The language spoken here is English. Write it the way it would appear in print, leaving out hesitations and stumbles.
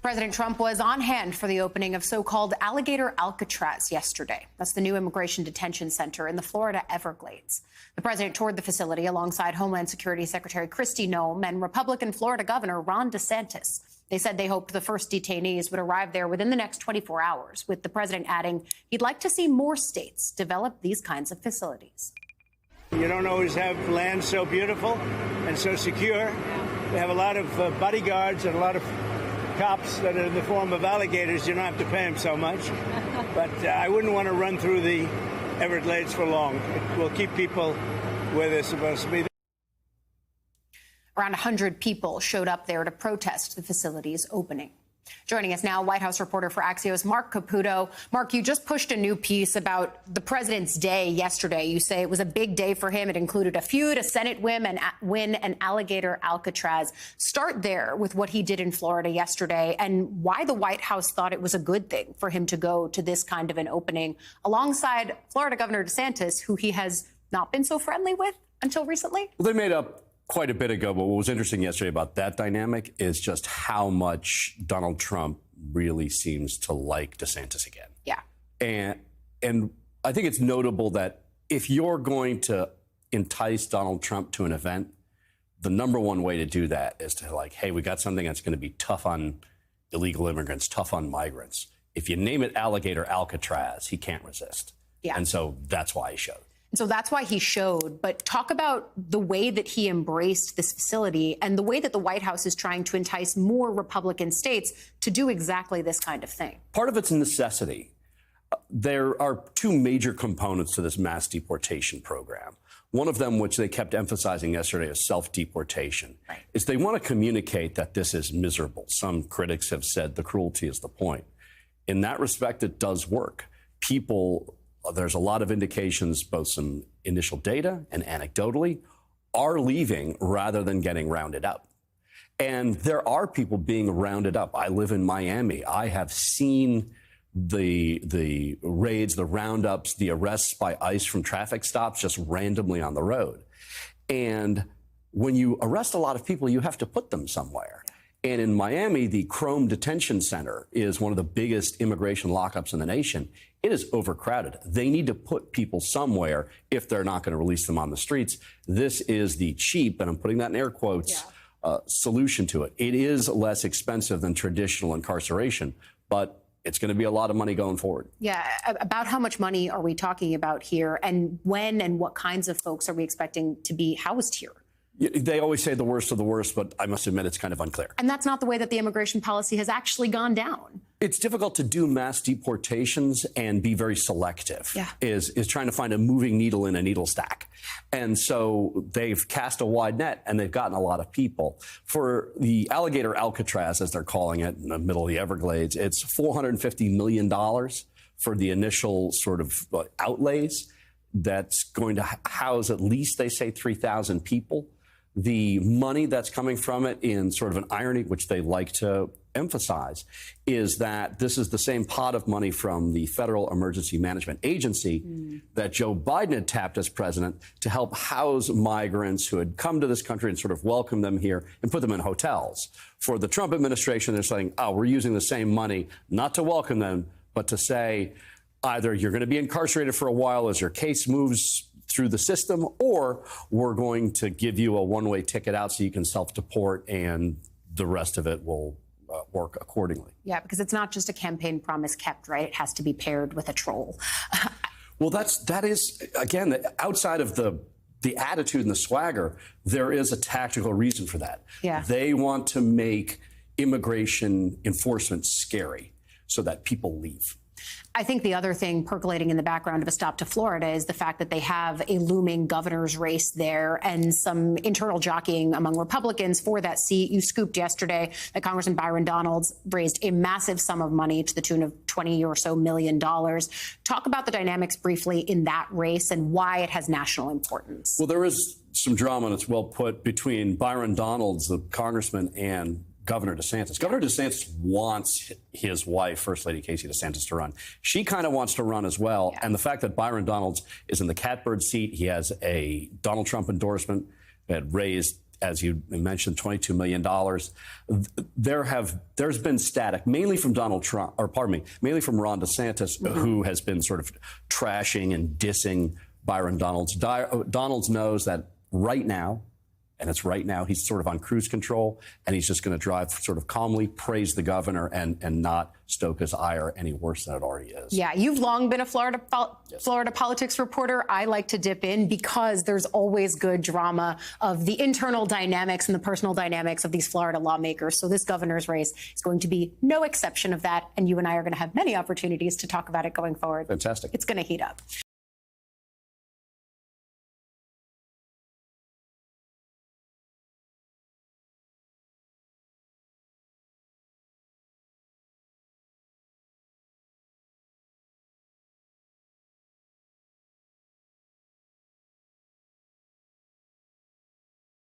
President Trump was on hand for the opening of so-called Alligator Alcatraz yesterday. That's the new immigration detention center in the Florida Everglades. The president toured the facility alongside Homeland Security Secretary Kristi Noem and Republican Florida Governor Ron DeSantis. They said they hoped the first detainees would arrive there within the next 24 hours, with the president adding he'd like to see more states develop these kinds of facilities. You don't always have land so beautiful and so secure. We have a lot of bodyguards and a lot of cops that are in the form of alligators. You don't have to pay them so much. But I wouldn't want to run through the Everglades for long. It will keep people where they're supposed to be. Around 100 people showed up there to protest the facility's opening. Joining us now, White House reporter for Axios, Mark Caputo. Mark, you just pushed a new piece about the president's day yesterday. You say it was a big day for him. It included a feud, a Senate win, and Alligator Alcatraz. Start there with what he did in Florida yesterday and why the White House thought it was a good thing for him to go to this kind of an opening alongside Florida Governor DeSantis, who he has not been so friendly with until recently. Well, they made up quite a bit ago, but what was interesting yesterday about that dynamic is just how much Donald Trump really seems to like DeSantis again. Yeah. And I think it's notable that if you're going to entice Donald Trump to an event, the number one way to do that is to like, hey, we got something that's going to be tough on illegal immigrants, tough on migrants. If you name it Alligator Alcatraz, he can't resist. Yeah. And so that's why he showed. So that's why he showed. But talk about the way that he embraced this facility and the way that the White House is trying to entice more Republican states to do exactly this kind of thing. Part of it's necessity. There are two major components to this mass deportation program. One of them, which they kept emphasizing yesterday, is self-deportation. Right. Is they want to communicate that this is miserable. Some critics have said the cruelty is the point. In that respect, it does work. There's a lot of indications, both some initial data and anecdotally, are leaving rather than getting rounded up. And there are people being rounded up. I live in Miami. I have seen the raids, the roundups, the arrests by ICE from traffic stops just randomly on the road. And when you arrest a lot of people, you have to put them somewhere. And in Miami, the Chrome Detention Center is one of the biggest immigration lockups in the nation. It is overcrowded. They need to put people somewhere if they're not going to release them on the streets. This is the cheap, and I'm putting that in air quotes, solution to it. It is less expensive than traditional incarceration, but it's going to be a lot of money going forward. Yeah. About how much money are we talking about here? And when and what kinds of folks are we expecting to be housed here? They always say the worst of the worst, but I must admit it's kind of unclear. And that's not the way that the immigration policy has actually gone down. It's difficult to do mass deportations and be very selective, is trying to find a moving needle in a needle stack. And so they've cast a wide net and they've gotten a lot of people. For the Alligator Alcatraz, as they're calling it, in the middle of the Everglades, it's $450 million for the initial sort of outlays. That's going to house at least, they say, 3,000 people. The money that's coming from it, in sort of an irony, which they like to emphasize, is that this is the same pot of money from the Federal Emergency Management Agency that Joe Biden had tapped as president to help house migrants who had come to this country and sort of welcome them here and put them in hotels. For the Trump administration, they're saying, oh, we're using the same money not to welcome them, but to say either you're going to be incarcerated for a while as your case moves through the system, or we're going to give you a one-way ticket out so you can self-deport and the rest of it will work accordingly. Yeah, because it's not just a campaign promise kept, right? It has to be paired with a troll. Well, that is, again, outside of the attitude and the swagger, there is a tactical reason for that. Yeah. They want to make immigration enforcement scary so that people leave. I think the other thing percolating in the background of a stop to Florida is the fact that they have a looming governor's race there and some internal jockeying among Republicans for that seat. You scooped yesterday that Congressman Byron Donalds raised a massive sum of money to the tune of $20 or so million. Talk about the dynamics briefly in that race and why it has national importance. Well, there is some drama, and it's well put, between Byron Donalds, the congressman, and Governor DeSantis. Governor DeSantis wants his wife, First Lady Casey DeSantis, to run. She kind of wants to run as well. Yeah. And the fact that Byron Donalds is in the catbird seat, he has a Donald Trump endorsement that raised as you mentioned, $22 million. There's been static, mainly from Donald Trump, or pardon me, mainly from Ron DeSantis, who has been sort of trashing and dissing Byron Donalds. Donalds knows that right now, and it's right now, he's sort of on cruise control, and he's just going to drive sort of calmly, praise the governor, and not stoke his ire any worse than it already is. Yeah, you've long been a Florida politics reporter. I like to dip in because there's always good drama of the internal dynamics and the personal dynamics of these Florida lawmakers. So this governor's race is going to be no exception of that. And you and I are going to have many opportunities to talk about it going forward. Fantastic. It's going to heat up.